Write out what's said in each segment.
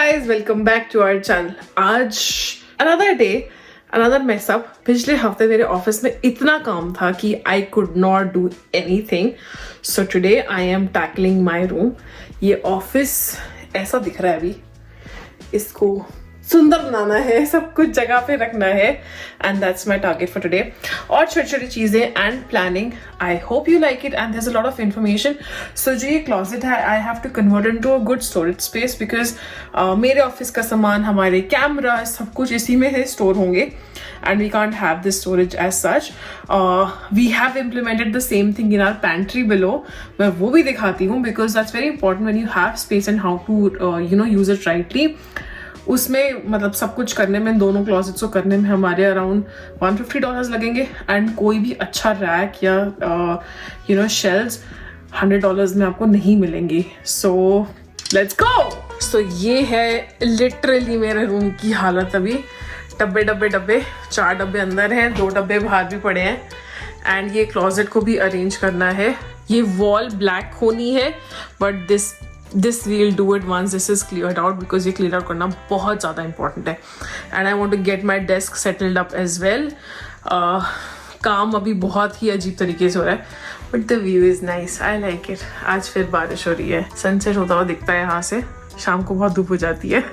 guys, welcome back to our channel. आज another day, another mess up. पिछले हफ्ते मेरे ऑफिस में इतना काम था कि I could not do anything. So today I am tackling my room. ये ऑफिस ऐसा दिख रहा है अभी. इसको सुंदर बनाना है, सब कुछ जगह पे रखना है, and that's my target for today. और छोटी छोटी चीजें and planning. I hope you like it and there's a lot of information. So जो ये closet है, I have to convert it into a good storage space because मेरे office का सामान, हमारे कैमरा, सब कुछ इसी में है स्टोर होंगे. And we can't have this storage as such. We have implemented the same thing in our pantry below. मैं वो भी दिखाती हूँ because that's very important when you have space and how to use it rightly. उसमें मतलब सब कुछ करने में, दोनों क्लोजेट्स को करने में हमारे अराउंड $150 लगेंगे. एंड कोई भी अच्छा रैक या शेल्व्स $100 में आपको नहीं मिलेंगी. So let's go. सो ये है लिटरली मेरे रूम की हालत अभी. डब्बे डब्बे डब्बे, 4 डब्बे अंदर हैं, 2 डब्बे बाहर भी पड़े हैं. एंड ये क्लोजेट को भी अरेंज करना है. ये वॉल ब्लैक होनी है but this we'll do it once this is cleared out because ये clear out करना बहुत ज़्यादा important है. And I want to get my desk settled up as well. काम अभी बहुत ही अजीब तरीके से हो रहा है but the view is nice. I like it. आज फिर बारिश हो रही है, सनसेट होता हुआ दिखता है यहाँ से. शाम को बहुत धूप हो जाती है.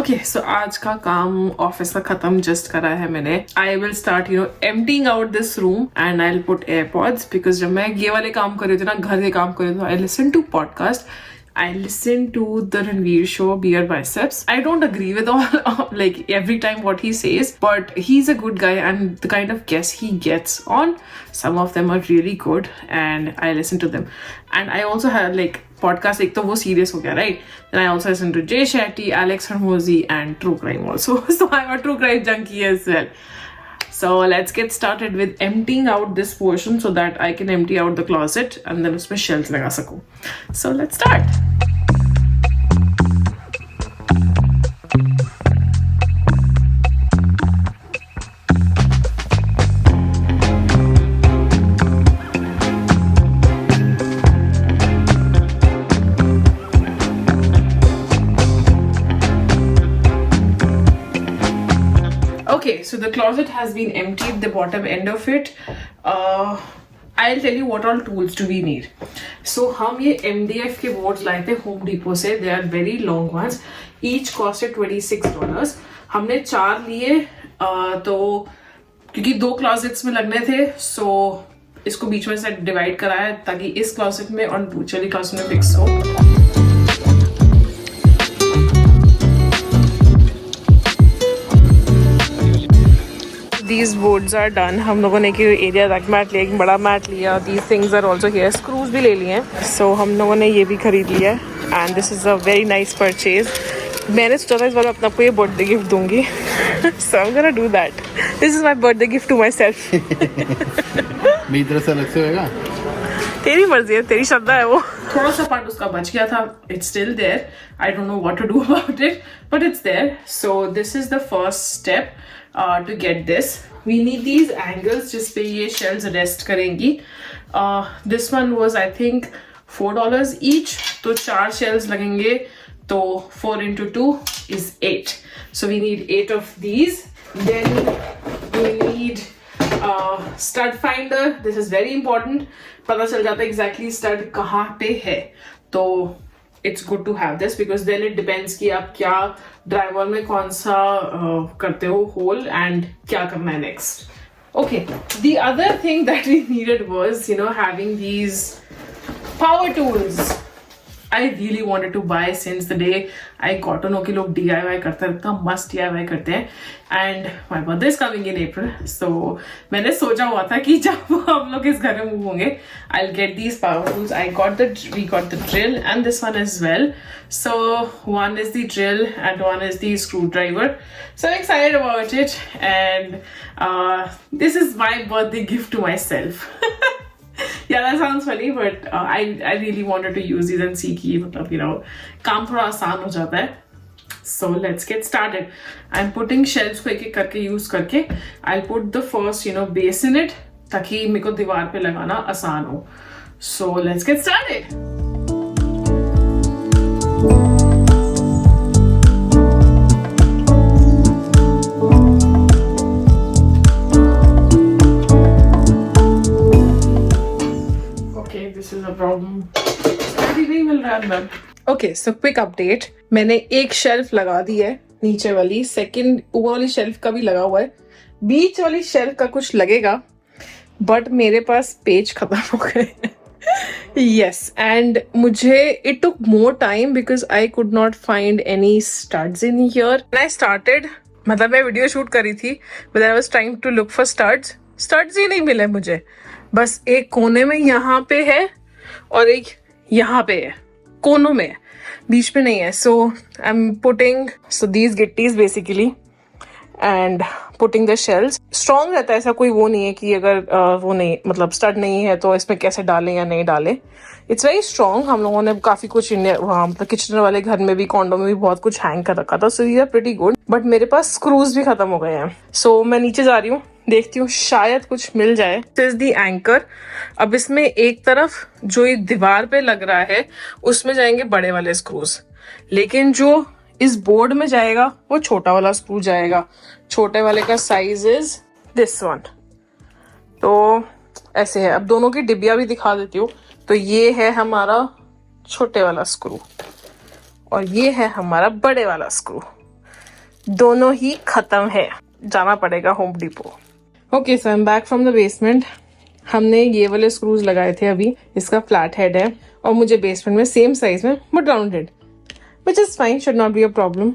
Okay, so आज का काम ऑफिस का खत्म जस्ट करा है मैंने. I will start emptying out this room and I'll put AirPods because जब मैं ये वाले काम कर रही थी ना, घर के काम कर रही थी, I listen to podcast. I listen to the Ranveer show, Beer Biceps. I don't agree with all like every time what he says, but he's a good guy and the kind of guests he gets on, some of them are really good and I listen to them. And I also have like podcast, एक तो वो serious हो गया, right? Then I also listen to Jay Shetty, Alex Hormozy and True Crime also. So I'm a True Crime junkie as well. So let's get started with emptying out this portion so that I can empty out the closet and then उसमें shelves लगा सकूँ. So let's start. Okay, so the closet has been emptied, the bottom end of it. I'll tell you what all tools do we need. So हम ये MDF के boards लाए थे Home Depot से. They are very long ones. Each costed $26. हमने 4 लिए तो क्योंकि 2 closets में लगने थे, so इसको बीच में से डिवाइड कराया ताकि इस closet में और दूसरी closet में फिक्स हो. These boards are done. हम लोगों ने कि एरिया रैक मैट लिया, एक बड़ा मैट लिया. These things are also here. Screws भी ले लिए हैं. So हम लोगों ने ये भी खरीद लिया. And this is a very nice purchase. मैंने सोचा था इस बार अपना आपको ये बर्थडे गिफ्ट दूंगी. So I'm gonna do that. This is my birthday gift to myself. मेरी तरफ से अलग से होगा. तेरी मर्जी है, तेरी श्रद्धा है वो. थोड़ा सा पार्ट उसका बच गया था. It's still there. I don't know what to do about it, but it's there. So this is the first step. To get this, we need these angles जिस पे ये shelves rest करेंगी. This one was I think $4 each. तो 4 shelves लगेंगे, तो 4 into 2 is 8. So we need 8 of these. Then we need stud finder. This is very important. पता चल जाता है exactly stud कहाँ पे है. तो it's good to have this because then it depends कि आप क्या ड्राइवर में कौन सा करते हो होल and क्या करना है next. Okay, the other thing that we needed was having these power tools. I really wanted to buy since the day I got to know कि लोग DIY करते हैं, इतना मस्त DIY करते हैं. And my birthday is coming in April, so मैंने सोचा हुआ था कि जब हम लोग इस घर में मूव होंगे, I'll get these power tools. We got the drill and this one as well. So one is the drill and one is the screwdriver. So I'm excited about it, and this is my birthday gift to myself. Yeah, that sounds funny, but I really wanted to use these and see कि मतलब काम थोड़ा आसान हो जाता है. So let's get started. I'm putting shelves को एक-एक करके use करके. I'll put the first base in it ताकि मेरे को दीवार पे लगाना आसान हो. So let's get started. अब. Okay, so quick update. मैंने एक शेल्फ लगा दी है, नीचे वाली. सेकंड ऊपर वाली शेल्फ का भी लगा हुआ है. बीच वाली शेल्फ का कुछ लगेगा, बट मेरे पास पेज खत्म हो गए. यस, एंड मुझे it took more time because I could not find any studs in here. I started, मतलब मैं वीडियो शूट करी थी, but I was trying to look for studs ही नहीं मिले मुझे. बस एक कोने में यहाँ पे है और एक यहाँ पे है, कोनों में है, बीच में नहीं है. So I am putting these गिट्टीज basically and putting the shells. Strong रहता है, ऐसा कोई वो नहीं है कि अगर वो नहीं, मतलब स्टड नहीं है तो इसमें कैसे डालें या नहीं डालें. It's very strong. हम लोगों ने काफी कुछ वहाँ मतलब किचन वाले घर में भी, कॉन्डो में भी बहुत कुछ हैंग कर रखा था. सो ये प्रीटी गुड, बट मेरे पास स्क्रूज भी खत्म हो गए हैं. सो मैं नीचे जा रही हूँ, देखती हूँ शायद कुछ मिल जाए. This is the anchor. अब इसमें एक तरफ जो ये दीवार पे लग रहा है उसमें जाएंगे बड़े वाले स्क्रूज, लेकिन जो इस बोर्ड में जाएगा वो छोटा वाला स्क्रू जाएगा. छोटे वाले का साइज इज दिस वन. तो ऐसे है. अब दोनों की डिब्बिया भी दिखा देती हूँ. तो ये है हमारा छोटे वाला स्क्रू और ये है हमारा बड़े वाला स्क्रू. दोनों ही खत्म है, जाना पड़ेगा home depot. Okay, so I am back from the basement. हमने ये वाले स्क्रूज लगाए थे अभी. इसका फ्लैट हेड है और मुझे बेसमेंट में सेम साइज में but rounded, which is fine, should not be a problem.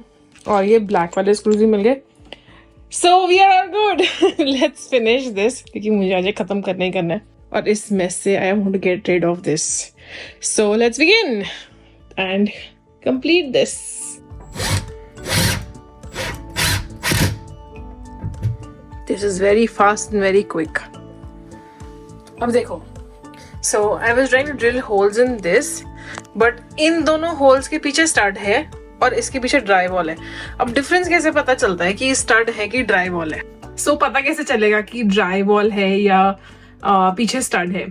और ये ब्लैक वाले स्क्रूज भी मिल गए. So we are all good. Let's finish this क्योंकि मुझे आज खत्म करना ही करना है. और इस मेस से I want to get rid of this. So let's begin and complete this. This is very fast and very quick. अब देखो. So I was trying to drill holes in this. But in दोनों holes के पीछे stud है और इसके पीछे dry wall है. अब डिफरेंस कैसे पता चलता है कि स्टड है कि ड्राई वॉल है? सो पता कैसे चलेगा कि ड्राई वॉल है या पीछे स्टड है?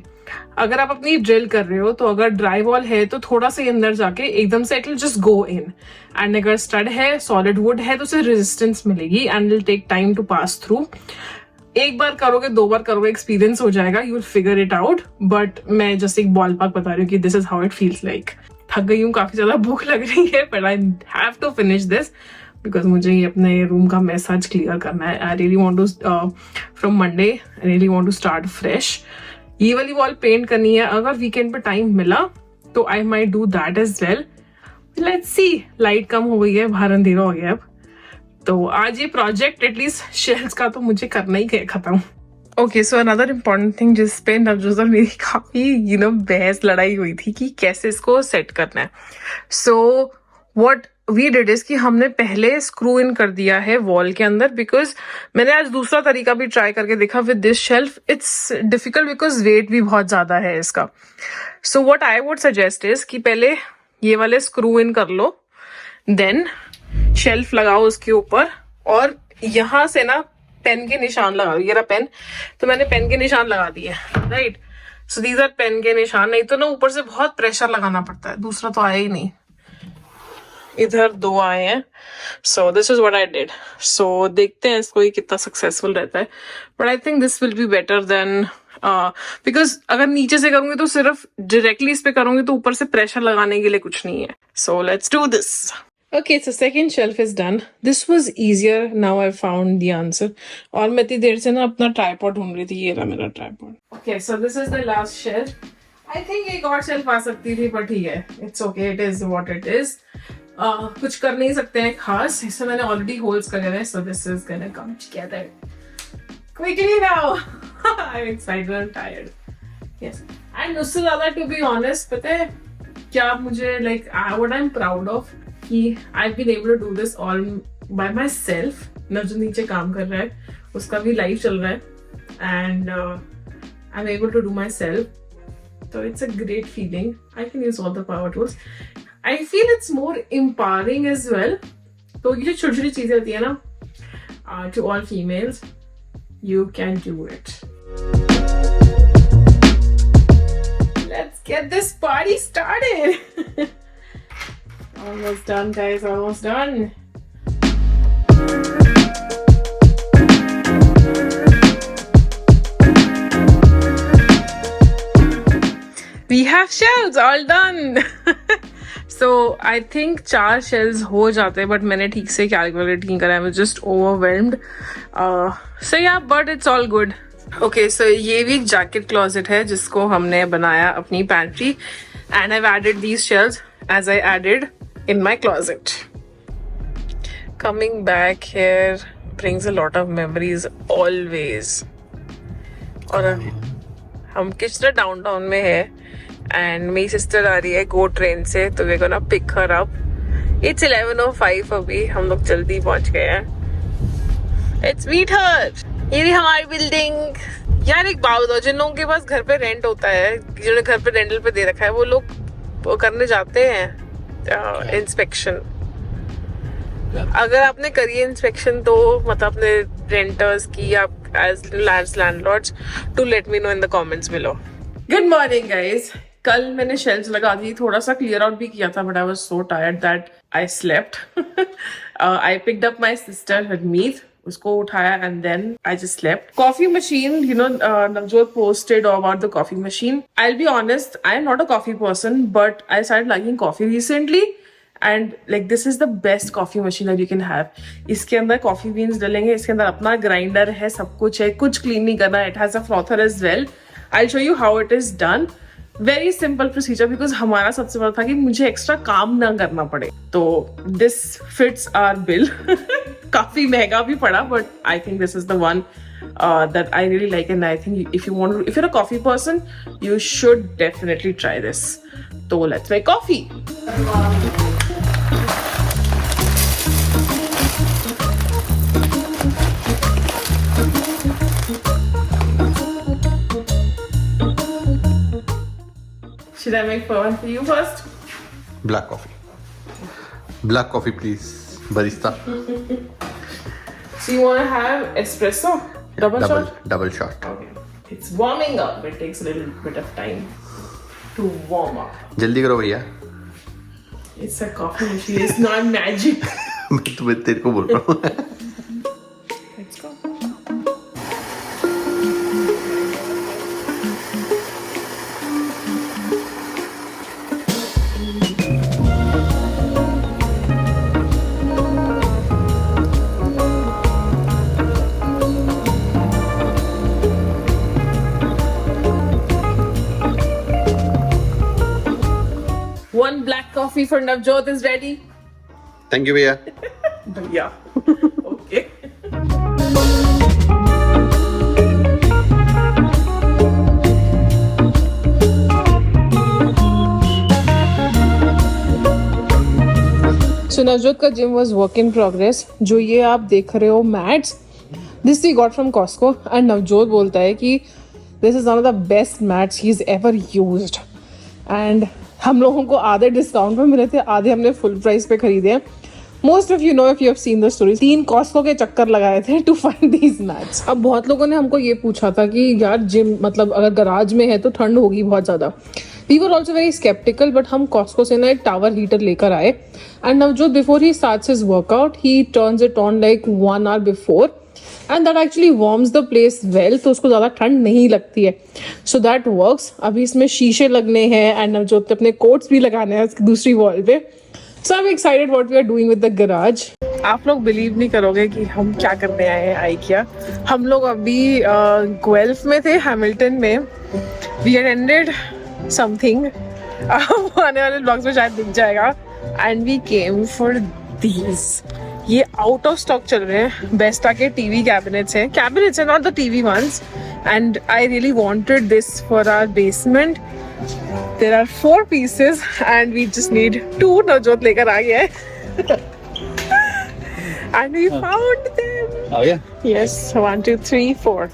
अगर आप अपनी ड्रिल कर रहे हो तो अगर ड्राई वॉल है तो थोड़ा सा अंदर जाके एकदम से it will just go in. And अगर स्टड है, सॉलिड वुड है, तो उसे रेजिस्टेंस मिलेगी and will take time to pass through. एक बार करोगे, दो बार करोगे, एक्सपीरियंस हो जाएगा, you will figure it out. But मैं जस्ट एक बॉल पार्क बता रही हूँ कि this is how it feels like. थक गई हूँ, काफी ज्यादा भूख लग रही है, but I have to finish this because मुझे ये अपने रूम का मेस आज क्लियर करना है. I really want to from Monday, I really want to start fresh. ये वाली वॉल पेंट करनी है. अगर वीकेंड पे टाइम मिला तो I might do that as well. Let's see. Light कम हो गई है, बाहर अंधेरा हो गया अब. तो आज ये प्रोजेक्ट एटलीस्ट शेल्स का तो मुझे करना ही खत्म. Okay, so another important thing जिस पे नवजोत और मेरी काफी बहस लड़ाई हुई थी कि कैसे इसको सेट करना है. So what we did is कि हमने पहले स्क्रू इन कर दिया है वॉल के अंदर बिकॉज मैंने आज दूसरा तरीका भी ट्राई करके देखा with this shelf. It's difficult because weight भी बहुत ज्यादा है इसका. So what I would suggest is कि पहले ये वाले स्क्रू इन कर लो, देन शेल्फ लगाओ उसके ऊपर और यहां से ना पेन के निशान लगाओ. ये रहा पेन, तो मैंने पेन के निशान लगा दिए. Right, so these are pen के निशान. नहीं तो ना ऊपर से बहुत प्रेशर लगाना पड़ता है. दूसरा तो आया ही नहीं, इधर दो आए हैं. So this is what I did. So देखते हैं इसको ये कितना सक्सेसफुल रहता है. But I think this will be better then because अगर नीचे से करूंगी तो सिर्फ डायरेक्टली इस पे करूंगी तो ऊपर से प्रेशर लगाने के लिए कुछ नहीं है. So let's do this. Okay, so second shelf is done. This was easier. Now I found the answer. और मैं इतनी देर से ना अपना tripod ढूंढ रही थी. ये रहा मेरा tripod. Okay, so this is the last shelf. I think एक और shelf आ सकती थी, but ठीक है. It's okay. It is what it is. कुछ कर नहीं सकते हैं खास. इसमें मैंने already holes करे हुए हैं. So this is gonna come together quickly now. I'm excited. I'm tired. Yes. And उससे ज़्यादा to be honest, पता है क्या मुझे like what I'm proud of कि I've been able to do this all by myself. Navjot नीचे काम कर रहा है, उसका भी लाइफ चल रहा है and I'm able to do myself. So it's a great feeling. I can use all the power tools. I feel it's more empowering as well. तो ये जो छोटी छोटी चीजें होती है ना, to all females, you can do it. Let's get this party started. Almost done, guys. Almost done. We have shelves all done. So I think 4 shells हो जाते हैं, but मैंने ठीक से कैलकुलेट नहीं करा. I was just overwhelmed. So yeah, but it's all good. Okay, so ये भी एक जैकेट क्लोजेट है जिसको हमने बनाया अपनी pantry, and I've added these shells as I added in my closet. Coming back here brings a lot of memories always. और हम किचरा डाउनटाउन में है एंड मेरी सिस्टर आ रही है गो ट्रेन से, तो we gonna pick her up. It's 11:05 अभी, हम लोग जल्दी पहुंच गए हैं. It's meet her. ये भी हमारी बिल्डिंग. यार एक बात बताओ, जिन लोगों के पास घर पे रेंट होता है, जिन्होंने घर पे रेंटल पे दे रखा है, वो लोग करने जाते हैं इंस्पेक्शन. अगर आपने करी है इंस्पेक्शन तो मतलब अपने रेंटर्स की या as landlords, to let me know in the comments below. Good morning guys. कल मैंने शेल्स लगा दी, थोड़ा सा क्लियर आउट भी किया था, but I was so tired that I slept. I picked up my sister Harmeet, उसको उठाया and then I just slept. Coffee machine, you know, Navjot posted about the coffee machine. I'll be honest, I am not a coffee person, but I started liking coffee recently. And like this is the best coffee machine that you can have. इसके अंदर coffee beans डलेंगे, इसके अंदर अपना grinder है, सब कुछ है, कुछ clean नहीं करना. It has a frother as well. I'll show you how it is done. Very simple procedure because हमारा सबसे बड़ा था कि मुझे extra काम ना करना पड़े. तो this fits our bill. काफी महंगा भी पड़ा, but I think this is the one that I really like, and I think if you're a coffee person, you should definitely try this. So let's make coffee. Should I make one for you first? Black coffee. Black coffee, please, barista. So you want to have espresso? Double shot? Double shot. Okay. It's warming up. It takes a little bit of time to warm up. जल्दी करो भैया. It's a coffee machine. It's not magic. मैं तेरे को बोल रहा हूँ. Let's go. One black coffee for Navjot is ready. Thank you भैया. Yeah. Okay. So Navjot का gym was work in progress. जो ये आप देख रहे हो mats, this we got from Costco, and Navjot बोलता है कि this is one of the best mats he's ever used. And हम लोगों को आधे डिस्काउंट पे मिले थे, आधे हमने फुल प्राइस पे खरीदे हैं. Most of you know if you have seen the story. 3 Costco के चक्कर लगाए थे टू फाइंड दीज मैट्स. अब बहुत लोगों ने हमको ये पूछा था कि यार जिम मतलब अगर गराज में है तो ठंड होगी बहुत ज्यादा. We were also very skeptical, but हम कॉस्को से ना एक टावर हीटर लेकर आए. And Navjot before he starts his workout he turns it on like 1 hour before, and that actually warms the place well, तो उसको ज़्यादा ठंड नहीं लगती है. So that works. अभी इसमें शीशे लगने हैं एंड जो अपने कोट्स भी लगाने हैं दूसरी वॉल पे. So I'm excited what we are doing with the garage. आप लोग बिलीव नहीं करोगे कि हम क्या करने आए हैं IKEA. हम लोग अभी गुएल्फ में थे, हैमिल्टन में. We had ended something. आने वाले ब्लॉग्स में शायद दिख जाएगा. And we came for these. ये आउट ऑफ स्टॉक चल रहे हैं. बेस्टा के टीवी कैबिनेट्स हैं. कैबिनेट्स हैं, not the TV ones. And I really wanted this for our basement. There are 4 pieces and we just need 2. Navjot लेकर आ गया है. And we found them. Oh yeah. Yes, 1 2 3 4.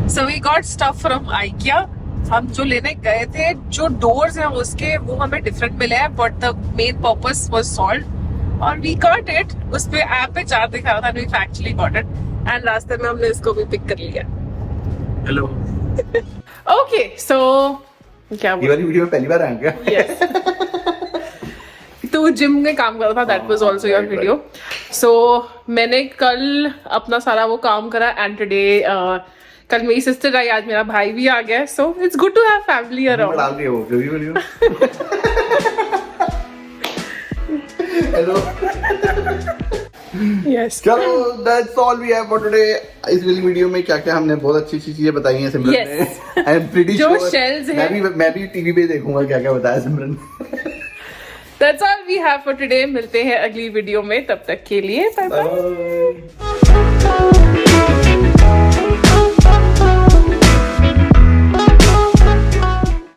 So we got stuff from IKEA. हम जो लेने गए थे, जो डोर्स हैं उसके वो हमें डिफरेंट मिले हैं, but the main purpose was solved और वी गॉट इट. उस पे ऐप पे 4 दिखा रहा था, we actually got it. And रास्ते में हमने इसको भी पिक कर लिया. हेलो. ओके, सो क्या ये वाली वीडियो में पहली बार आएंगे. यस. तो जिम में काम कर रहा था, that was also your video. So मैंने कल अपना सारा वो काम करा एंड टुडे कल मेरी सिस्टर आई, आज मेरा भाई भी आ गया, so it's good to have family around. डाल दिया वो वीडियो। हेलो। यस, चलो that's all we have for today. इस वीडियो में क्या क्या हमने बहुत अच्छी चीजें बताई हैं सिमरन ने। आई एम प्रीटी जो श्योर shells हैं, मैं भी टीवी पे देखूंगा क्या क्या बताया सिमरन ने। That's all we have for today. मिलते हैं अगली वीडियो में, तब तक के लिए बाय बाय। Bye.